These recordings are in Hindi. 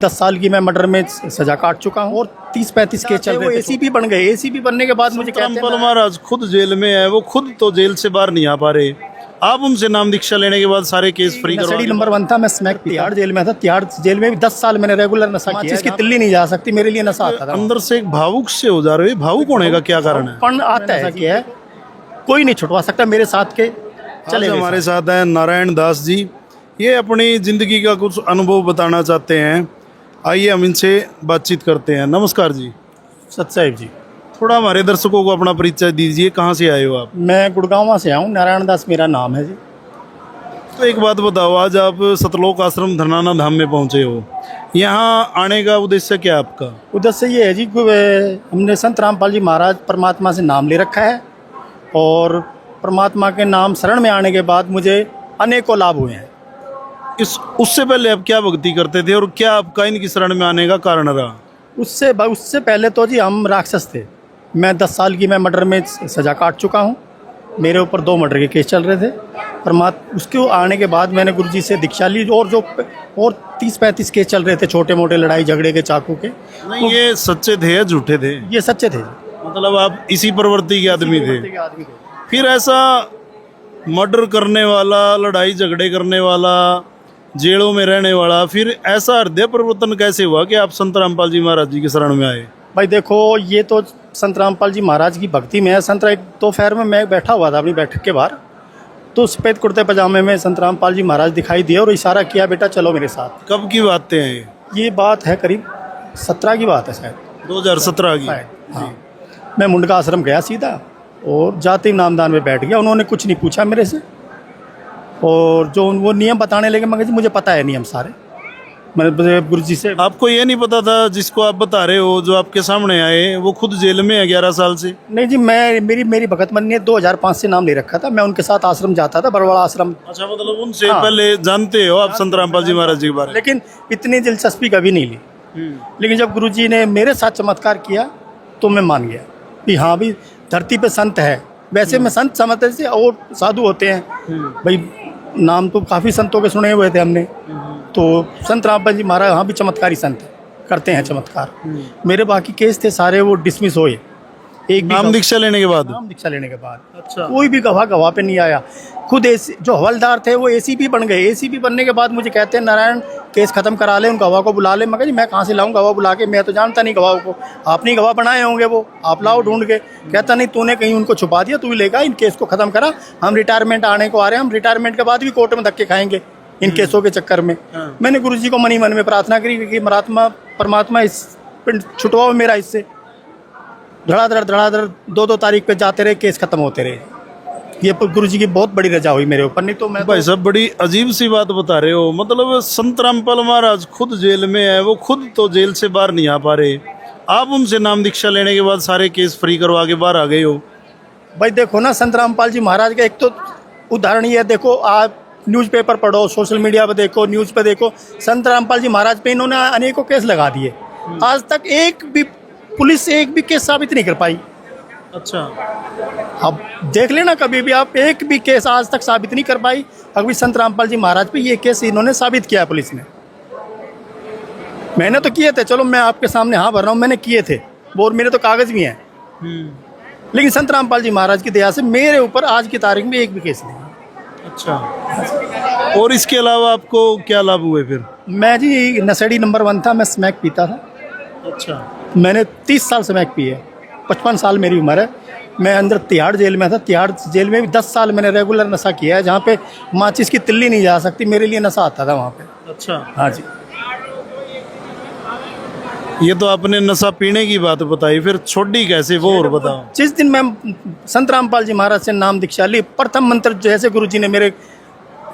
10 साल की मैं मर्डर में सजा काट चुका हूँ और 30-35 केस चल रहे थे। एसीपी बन गए। एसीपी बनने के बाद मुझे कहते संतरामपाल महाराज खुद जेल में है, वो खुद तो जेल से बाहर नहीं आ पा रहे। आप उनसे नाम दीक्षा लेने के बाद सारे केस फ्री करवा नशेड़ी नंबर 1 था। मैं स्मैक तिहाड़ जेल में था। तिहाड़ जेल में भी 10 साल मैंने रेगुलर नशा किया। इसकी तिल्ली नहीं जा सकती, मेरे लिए नशा आता था। अंदर से एक भावुक से हो जा रहे हो। भावुक होने का क्या कारण है? पण आता है कि है कोई नहीं छुटवा सकता मेरे साथ के। चले हमारे साथ हैं नारायण दास जी। ये अपनी जिंदगी का कुछ अनुभव बताना चाहते हैं। आइए हम इनसे बातचीत करते हैं। नमस्कार जी। सतसाहिब जी। थोड़ा हमारे दर्शकों को अपना परिचय दीजिए, कहाँ से आए हो आप? मैं गुड़गांव से आऊँ, नारायण दास मेरा नाम है जी। तो एक बात बताओ, आज आप सतलोक आश्रम धरनाना धाम में पहुँचे हो, यहाँ आने का उद्देश्य क्या है आपका? उद्देश्य ये है जी कि हमने संत रामपाल जी महाराज परमात्मा से नाम ले रखा है और परमात्मा के नाम शरण में आने के बाद मुझे अनेकों लाभ हुए हैं। उससे पहले आप क्या भक्ति करते थे और क्या आपका इनकी शरण में आने का कारण रहा? उससे पहले तो जी हम राक्षस थे। मैं 10 साल की मैं मर्डर में सजा काट चुका हूँ। मेरे ऊपर 2 मर्डर के केस चल रहे थे। उसके आने के बाद मैंने गुरुजी से दीक्षा ली और 30-35 केस चल रहे थे, छोटे मोटे लड़ाई झगड़े के, चाकू के। नहीं, ये सच्चे थे या झूठे थे? ये सच्चे थे। मतलब आप इसी प्रवृत्ति के आदमी थे। फिर ऐसा मर्डर करने वाला, लड़ाई झगड़े करने वाला, जेलों में रहने वाला, फिर ऐसा हृदय परिवर्तन कैसे हुआ कि आप संत रामपाल जी महाराज जी के शरण में आए? भाई देखो, ये तो संत रामपाल जी महाराज की भक्ति में है। एक दोपहर में मैं बैठा हुआ था अपनी बैठक के बाहर, तो सफ़ेद कुर्ते पजामे में संत रामपाल जी महाराज दिखाई दिए और इशारा किया, बेटा चलो मेरे साथ। कब की बातें हैं ये बात है करीब 17 की बात है शायद, 2017 की। हाँ। मैं मुंडका आश्रम गया सीधा और जाते ही नामदान में बैठ गया। उन्होंने कुछ नहीं पूछा मेरे से और जो वो नियम बताने लगे, मगर जी मुझे पता है नियम सारे। मैंने गुरु जी से। आपको ये नहीं पता था जिसको आप बता रहे हो, जो आपके सामने आए, वो खुद जेल में है 11 साल से? नहीं जी, मेरी भगतमन ने 2005 से नाम ले रखा था। मैं उनके साथ आश्रम जाता था, बरवाड़ा आश्रम। अच्छा, मतलब उनसे पहले जानते हो आप संत रामपाल जी महाराज जी के बारे में? लेकिन इतनी दिलचस्पी कभी नहीं ली। लेकिन जब गुरु जी ने मेरे साथ चमत्कार किया तो मैं मान गया कि हाँ भाई, धरती पे संत है। वैसे मैं संत समझते थे और साधु होते हैं भाई, नाम तो काफ़ी संतों के सुने हुए थे हमने। तो संत रामपाल जी महाराज हाँ भी चमत्कारी संत करते हैं चमत्कार। मेरे बाकी केस थे सारे, वो डिसमिस हुए। एक नाम दीक्षा लेने के बाद? नाम दीक्षा लेने के बाद। अच्छा। कोई भी गवाह पे नहीं आया। खुद जो हवलदार थे वो एसीपी बन गए। एसीपी बनने के बाद मुझे कहते हैं, नारायण केस खत्म करा ले, उन गवाह को बुला ले। मगर जी मैं कहाँ से लाऊं गवाह बुला के? मैं तो जानता नहीं गवाह को। आपने गवाह बनाए होंगे, वो आप लाओ ढूंढ के। कहता नहीं, तूने कहीं उनको छुपा दिया, तू लेगा, इन केस को खत्म करा। हम रिटायरमेंट आने को आ रहे हैं, हम रिटायरमेंट के बाद भी कोर्ट में धक्के खाएंगे इन केसों के चक्कर में। मैंने गुरु जी को मन ही मन में प्रार्थना करी कि परमात्मा इस छुटवाओ मेरा इससे। धड़ाधड़ 2 तारीख पे जाते रहे, केस खत्म होते रहे। ये गुरु जी की बहुत बड़ी रजा हुई मेरे ऊपर। नहीं तो मैं भाई साहब बड़ी अजीब सी बात बता रहे हो। मतलब संत रामपाल महाराज खुद जेल में है, वो खुद तो जेल से बाहर नहीं आ पा रहे। आप उनसे नाम दीक्षा लेने के बाद सारे केस फ्री करवा के बाहर आ गए हो। भाई देखो ना, संत रामपाल जी महाराज का एक तो उदाहरण ये देखो, आप न्यूज़पेपर पढ़ो, सोशल मीडिया पे देखो, न्यूज़ पे देखो, संत रामपाल जी महाराज पे इन्होंने अनेकों केस लगा दिए। आज तक एक भी पुलिस से एक भी केस साबित नहीं कर पाई। अच्छा। अब देख लेना कभी भी आप, एक भी केस आज तक साबित नहीं कर पाई। अभी संत रामपाल जी महाराज पे ये केस इन्होंने साबित किया पुलिस ने। मैंने तो किए थे, चलो मैं आपके सामने हाँ भर रहा हूँ, मैंने किए थे वो, और मेरे तो कागज भी हैं। लेकिन संत रामपाल जी महाराज की दया से मेरे ऊपर आज की तारीख में एक भी केस नहीं। अच्छा। और इसके अलावा आपको क्या लाभ हुए फिर? मैं जी नशेड़ी नंबर 1 था। मैं स्मैक पीता था। अच्छा। मैंने 30 साल स्मैक पी है। 55 साल मेरी उम्र है। मैं अंदर तिहाड़ जेल में था। तिहाड़ जेल में भी 10 साल मैंने रेगुलर नशा किया है, जहाँ पे माचिस की तिल्ली नहीं जा सकती, मेरे लिए नशा आता था वहाँ पे। अच्छा। हाँ जी। ये तो आपने नशा पीने की बात बताई, फिर छोड़ी कैसे वो और बताओ। जिस दिन मैं संत रामपाल जी महाराज से नाम दीक्षा ली, प्रथम मंत्र जैसे गुरु जी ने मेरे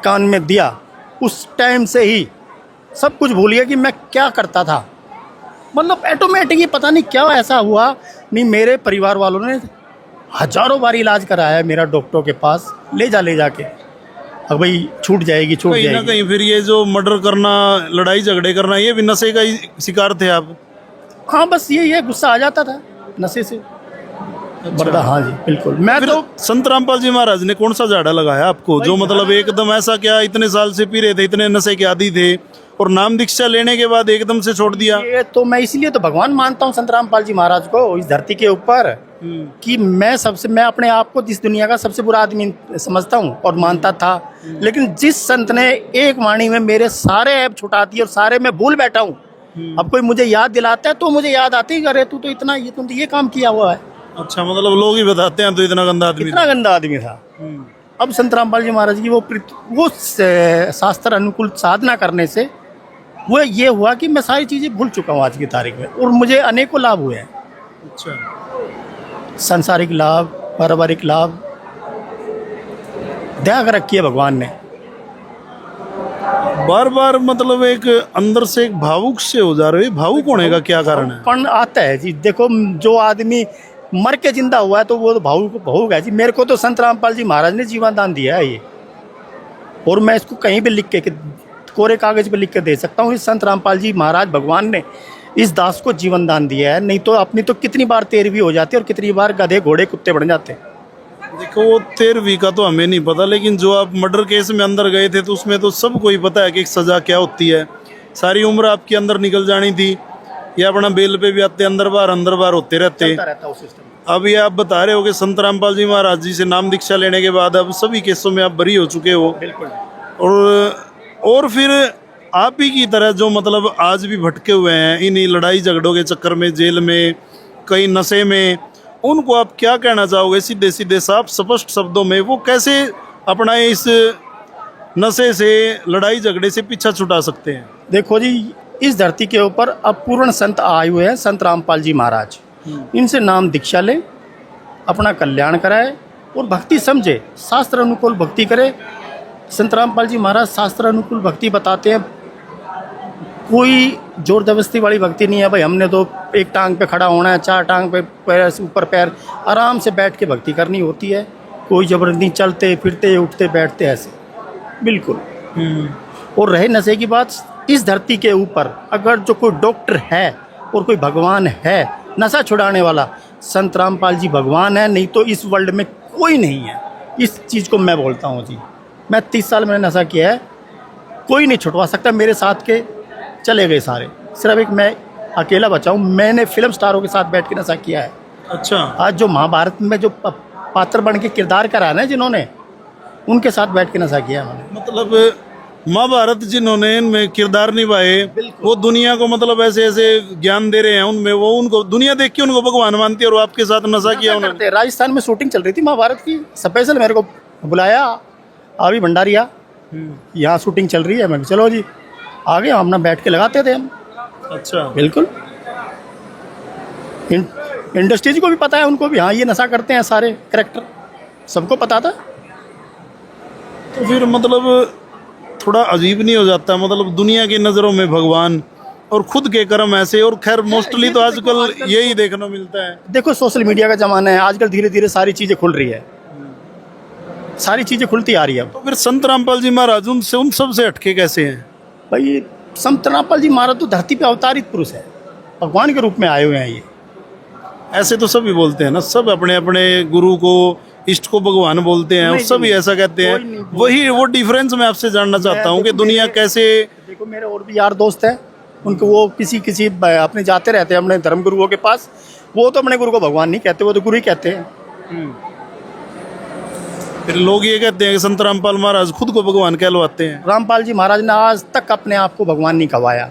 कान में दिया, उस टाइम से ही सब कुछ भूल गया कि मैं क्या करता था। मतलब ऑटोमेटिक ही पता नहीं क्या ऐसा हुआ। नहीं, मेरे परिवार वालों ने हजारों बार इलाज कराया है मेरा डॉक्टर के पास, ले जाके। अब भाई छूट जाएगी। कहीं ना कहीं फिर ये जो मर्डर करना, लड़ाई झगड़े करना, ये भी नशे का ही शिकार थे आप? हाँ, बस ये गुस्सा आ जाता था नशे से। अच्छा। हाँ जी बिल्कुल। मैं तो संत रामपाल जी महाराज ने कौन सा झाड़ा लगाया आपको, जो मतलब एकदम ऐसा क्या, इतने साल से पी रहे थे, इतने नशे के आदी थे, और नाम दीक्षा लेने के बाद एकदम से छोड़ दिया। ये तो मैं इसलिए तो भगवान मानता हूँ संत रामपाल जी महाराज को इस धरती के ऊपर, कि मैं अपने आप को इस दुनिया का सबसे बुरा आदमी समझता हूँ और मानता था। लेकिन जिस संत ने एक वाणी में मेरे सारे ऐप छुटा दिए और सारे मैं भूल बैठा हूँ, अब कोई मुझे याद दिलाता है तो मुझे याद आती ही, अरे तू तो इतना तुम तो ये काम किया हुआ है। अच्छा, मतलब लोग ही बताते हैं तो इतना गंदा आदमी इतना गंदा आदमी था। अब संत रामपाल जी महाराज की वो शास्त्र अनुकूल साधना करने से वो ये हुआ कि मैं सारी चीज़ें भूल चुका हूँ आज की तारीख में, और मुझे अनेकों लाभ हुए हैं। अच्छा, सांसारिक लाभ, पारिवारिक लाभ, दया कर रखी है भगवान ने। बार बार मतलब एक अंदर से एक भावुक से हो जा रहे हो, भावुक होने का क्या कारण है? पण आता है जी, देखो जो आदमी मर के जिंदा हुआ है तो वो तो भावुक है जी। मेरे को तो संत रामपाल जी महाराज ने जीवन दान दिया है ये, और मैं इसको कहीं भी लिख के कोरे कागज पे लिख के दे सकता हूँ। इस संत रामपाल जी महाराज भगवान ने इस दास को जीवन दान दिया है, नहीं तो अपनी तो कितनी बार 13वीं हो जाती है और कितनी बार गधे घोड़े कुत्ते बन जाते हैं। देखो वो 13वीं का तो हमें नहीं पता, लेकिन जो आप मर्डर केस में अंदर गए थे तो उसमें तो सबको ही पता है कि एक सजा क्या होती है। सारी उम्र आपकी अंदर निकल जानी थी, या अपना बेल पे भी आते अंदर बार होते रहते। रहता उस सिस्टम। अब ये आप बता रहे हो कि संत रामपाल जी महाराज जी से नाम दीक्षा लेने के बाद अब सभी केसों में आप बरी हो चुके हो। बिल्कुल। और फिर आप ही की तरह जो मतलब आज भी भटके हुए हैं इन्हीं लड़ाई झगड़ों के चक्कर में, जेल में, कई नशे में, उनको आप क्या कहना चाहोगे सीधे सीधे साफ स्पष्ट शब्दों में? वो कैसे अपना इस नशे से, लड़ाई झगड़े से पीछा छुटा सकते हैं? देखो जी, इस धरती के ऊपर अब पूर्ण संत आए हुए हैं, संत रामपाल जी महाराज। इनसे नाम दीक्षा ले, अपना कल्याण कराए और भक्ति समझे, शास्त्र अनुकूल भक्ति करे। संत रामपाल जी महाराज शास्त्र अनुकूल भक्ति बताते हैं, कोई जोर जबरदस्ती वाली भक्ति नहीं है भाई हमने तो एक टांग पे खड़ा होना है, 4 टांग पे पैर से ऊपर पैर, आराम से बैठ के भक्ति करनी होती है। कोई जबरदस्ती चलते फिरते उठते बैठते ऐसे बिल्कुल। और रहे नशे की बात, इस धरती के ऊपर अगर जो कोई डॉक्टर है और कोई भगवान है नशा छुड़ाने वाला, संत रामपाल जी भगवान है, नहीं तो इस वर्ल्ड में कोई नहीं है। इस चीज़ को मैं बोलता हूँ जी। मैं 30 साल मैंने नशा किया है, कोई नहीं छुटवा सकता। मेरे साथ के चले गए सारे, सिर्फ एक मैं अकेला बचा हूँ। मैंने फिल्म स्टारों के साथ बैठ के नशा किया है। अच्छा, आज जो महाभारत में जो पात्र बन के किरदार करा ना जिन्होंने, उनके साथ बैठ के नशा किया है मैंने। मतलब महाभारत जिन्होंने इनमें किरदार निभाए वो दुनिया को मतलब ऐसे ऐसे ज्ञान दे रहे हैं उनमें, वो उनको दुनिया देख के उनको भगवान मानती है, और आपके साथ नशा किया उन्होंने। राजस्थान में शूटिंग चल रही थी महाभारत की, स्पेशल मेरे को बुलाया, अभी भंडारिया यहाँ शूटिंग चल रही है। मैं चलो जी आ गए, हम ना बैठ के लगाते थे हम। अच्छा, बिल्कुल। इंडस्ट्रीज को भी पता है, उनको भी, हाँ ये नशा करते हैं सारे कैरेक्टर, सबको पता था। तो फिर मतलब थोड़ा अजीब नहीं हो जाता? मतलब दुनिया की नज़रों में भगवान और खुद के कर्म ऐसे, और खैर मोस्टली तो आजकल यही देखने मिलता है। देखो सोशल मीडिया का ज़माना है आजकल, धीरे धीरे सारी चीज़ें खुल रही है, सारी चीज़ें खुलती आ रही है। तो फिर संत रामपाल जी महाराज उनसे उन सब से हटके कैसे हैं? भाई संत रामपाल जी महाराज तो धरती पे अवतारित पुरुष है, भगवान के रूप में आए हुए हैं ये। ऐसे तो सभी बोलते हैं ना, सब अपने अपने गुरु को, इष्ट को भगवान बोलते हैं, और सभी ऐसा कहते हैं। वही वो डिफरेंस मैं आपसे जानना चाहता हूँ कि दुनिया कैसे। देखो मेरे और भी यार दोस्त हैं, उनको वो किसी अपने जाते रहते हैं अपने धर्म गुरुओं के पास, वो तो अपने गुरु को भगवान नहीं कहते, वो तो गुरु ही कहते हैं। फिर लोग ये कहते हैं कि संत रामपाल महाराज खुद को भगवान कहलवाते हैं। रामपाल जी महाराज ने आज तक अपने आप को भगवान नहीं कहवाया।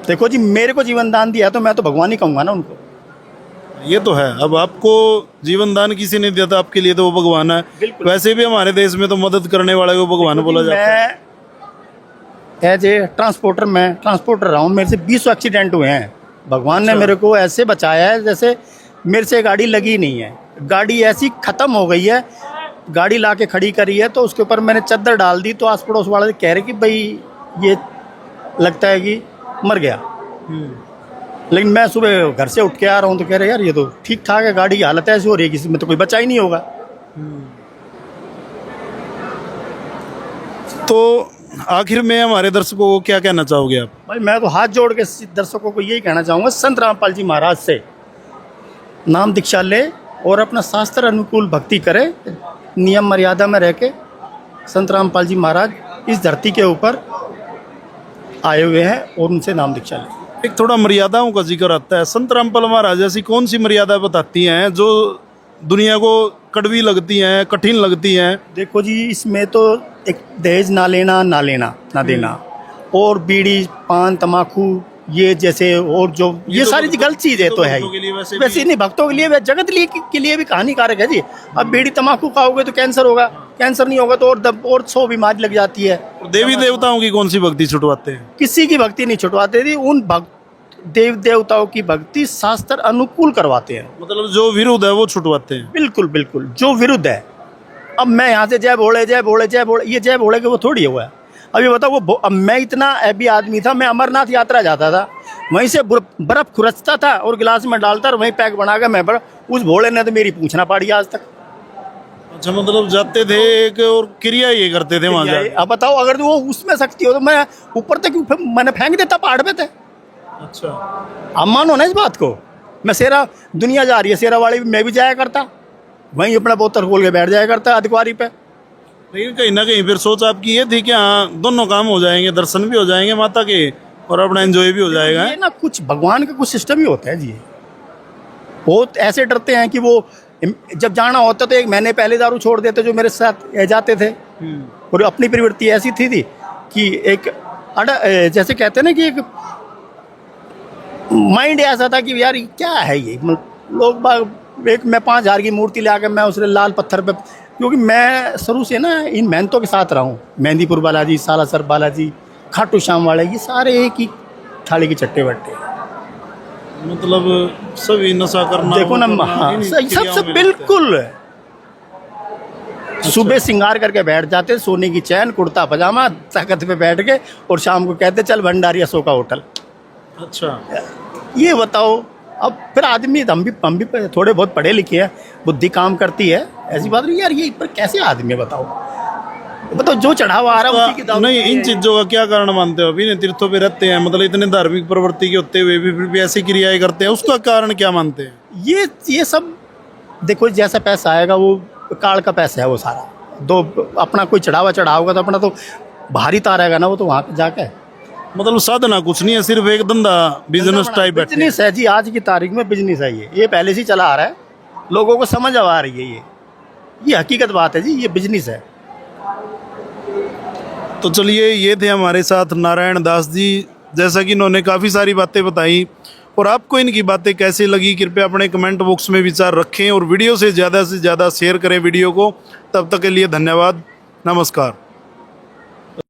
देखो जी, मेरे को जीवन दान दिया तो मैं तो भगवान ही कहूँगा ना उनको। ये तो है, अब आपको जीवन दान किसी ने दिया था, आपके लिए तो वो भगवान है। वैसे भी हमारे देश में तो मदद करने वाले को भगवान बोला जाता है। मैं एज ए ट्रांसपोर्टर रहा हूँ, मेरे से 20 एक्सीडेंट हुए हैं। भगवान ने मेरे को ऐसे बचाया है जैसे मेरे से गाड़ी लगी नहीं है, गाड़ी ऐसी ख़त्म हो गई है। गाड़ी ला के खड़ी करी है तो उसके ऊपर मैंने चद्दर डाल दी, तो आस पड़ोस वाले कह रहे कि भाई ये लगता है कि मर गया। लेकिन मैं सुबह घर से उठ के आ रहा हूँ तो कह रहे यार ये तो ठीक ठाक है, गाड़ी की हालत ऐसी हो रही है, किसी में तो कोई बचा ही नहीं होगा। तो आखिर में हमारे दर्शकों को क्या कहना चाहोगे आप? भाई मैं तो हाथ जोड़ के दर्शकों को यही कहना चाहूँगा, संत रामपाल जी महाराज से नाम दीक्षा ले और अपना शास्त्र अनुकूल भक्ति करे, नियम मर्यादा में रह के। संत रामपाल जी महाराज इस धरती के ऊपर आए हुए हैं और उनसे नाम दीक्षा लें। एक थोड़ा मर्यादाओं का जिक्र आता है, संत रामपाल महाराज ऐसी कौन सी मर्यादा बताती हैं जो दुनिया को कड़वी लगती हैं, कठिन लगती हैं? देखो जी, इसमें तो एक दहेज ना लेना, ना देना, और बीड़ी, पान, तम्बाकू, ये जैसे और जो ये सारी गलत चीज़ है तो है भक्तों के लिए ही। वैसे वैसे नहीं, भक्तों के लिए, जगत के लिए भी हानिकारक है जी। अब बीड़ी तम्बाकू खाओगे तो कैंसर होगा, कैंसर नहीं होगा तो और 100 बीमारी लग जाती है। और देवी देवताओं की कौन सी भक्ति छुटवाते हैं? किसी की भक्ति नहीं छुटवाते थी, उन देव देवताओं की भक्ति शास्त्र अनुकूल करवाते हैं। मतलब जो विरुद्ध है वो छुटवाते हैं। बिल्कुल बिल्कुल, जो विरुद्ध है। अब मैं यहाँ से जय भोले जय भोले जय भोले, ये जय भोले के वो थोड़ी हुआ है। अभी बताओ, वो अब मैं इतना ऐबी आदमी था, मैं अमरनाथ यात्रा जाता था, वहीं से बर्फ खुरचता था और गिलास में डालता और वहीं पैक बना कर मैं उस भोले ने तो मेरी पूछना पड़ी आज तक। अच्छा, मतलब जाते थे एक और क्रिया ये करते थे वहाँ जाके। अब बताओ, अगर वो उसमें शक्ति हो तो मैं ऊपर तक मैंने फेंक देता पहाड़ पे थे। अच्छा, अब मानो ना इस बात को। मैं शेरा, दुनिया जा रही है शेरावाड़ी, मैं भी जाया करता, वहीं अपना बोतल खोल के बैठ जाया करता अधिकारी पे। लेकिन कहीं ना कहीं फिर सोच आपकी ये थी कि हाँ, दोनों काम हो जाएंगे, दर्शन भी हो जाएंगे माता के और अपना एंजॉय भी हो जाएगा। ये ना कुछ भगवान का कुछ सिस्टम ही होता है जी। बहुत ऐसे डरते हैं कि वो जब जाना होता तो 1 महीने पहले दारू छोड़ देते जो मेरे साथ जाते थे। और अपनी प्रवृत्ति ऐसी थी कि एक जैसे कहते हैं ना कि एक माइंड ऐसा था कि यार क्या है ये, लोग बाग एक मैं 5,000 की मूर्ति ले आकर मैं उसने लाल पत्थर पे, क्योंकि मैं शुरू से ना इन मेहनतों के साथ रहा हूँ। मेहंदीपुर बालाजी, सालासर बालाजी, खाटू श्याम वाले, ये सारे एक ही थाली के चट्टे बट्टे। मतलब सभी नशा करना, देखो ना, हाँ, सबसे बिल्कुल। सुबह श्रृंगार करके बैठ जाते, सोने की चैन, कुर्ता पजामा, तख्त पे बैठ के, और शाम को कहते चल भंडारी अशोका होटल। अच्छा, ये बताओ, अब फिर आदमी, हम भी थोड़े बहुत पढ़े लिखे हैं, बुद्धि काम करती है, ऐसी बात नहीं यार। ये पर कैसे आदमी, बताओ जो चढ़ावा आ रहा है उसी की दावत नहीं, है। इन चीजों का क्या कारण मानते हो? अभी इन तीर्थों पे रहते हैं, मतलब इतने धार्मिक प्रवृत्ति के होते हुए भी फिर भी ऐसी क्रियाएं करते हैं, उसका कारण क्या मानते हैं? ये सब देखो, जैसा पैसा आएगा वो काल का पैसा है वो सारा। दो अपना कोई चढ़ावा होगा तो अपना तो भारी तार रहेगा ना, वो तो वहाँ जाके। मतलब साधना कुछ नहीं है, सिर्फ एक धंधा, बिजनेस टाइप बिजनेस है जी। आज की तारीख में बिजनेस है ये पहले से ही चला आ रहा है, लोगों को समझ आ रही है। ये हकीकत बात है जी, ये बिजनेस है। तो चलिए, ये थे हमारे साथ नारायण दास जी। जैसा कि इन्होंने काफ़ी सारी बातें बताई, और आपको इनकी बातें कैसी लगी कृपया अपने कमेंट बॉक्स में विचार रखें, और वीडियो से ज़्यादा शेयर करें वीडियो को। तब तक के लिए धन्यवाद, नमस्कार।